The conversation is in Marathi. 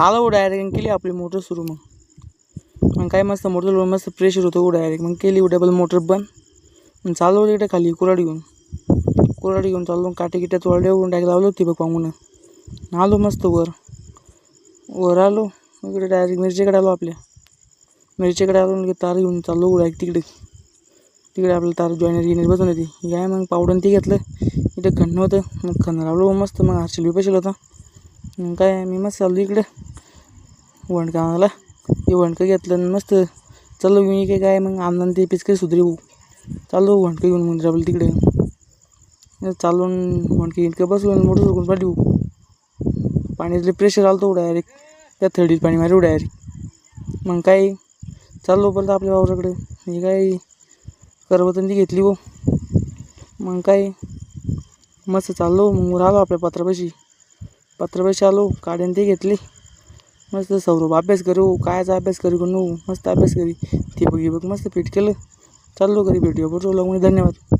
आलो डायरेक्ट केली आपली मोटर सुरू. मग काय मस्त मोटर मस्त प्रेशर होतं डायरेक्ट. मग केली डबल मोटर बंद. चाललो तिकडे खाली कुऱ्हाडी घेऊन चाललो. काटे तोडले डायरेक्ट लावलो ती बघ पांगून. आलो मस्त वर आलो. इकडे डायरेक्ट मिरचीकडे आलो. मिरचीकडे आलो तार घेऊन चाललो डायरेक्ट तिकडे आपल्याला तार जॉईनर बसून होती. काय मग पावडर ती घेतलं. इथं खणणं होतं. मग खणं लावलो मस्त. मग हर्षल बी होता. मग काय मी मस्त चाललो इकडे वणका आणायला. ते वणकं घेतलं मस्त चाललो मी काय मग आनंद ते पिचकरी सुधरी चाललो वणकं घेऊन. मग डबल तिकडे चालून वणकं बसलो मोटर सुकून पाठी. पाण्यातले प्रेशर आलतो डायरेक्ट. त्या थर्डीत पाणी मारू डायरेक्ट. मग काय चाललो परत आपल्या वावराकडे. हे काय करवतंदी घेतली मग काय मस्त चाललो. मग आलो आपल्या पत्रापाशी आलो. काड्यान ते घेतली मस्त. सौरभ अभ्यास करू कायचा अभ्यास करू मस्त अभ्यास करी. ते बघ मस्त फिट केलं. चाललो घरी. भेटूया पुढच्या व्लॉगमध्ये. धन्यवाद.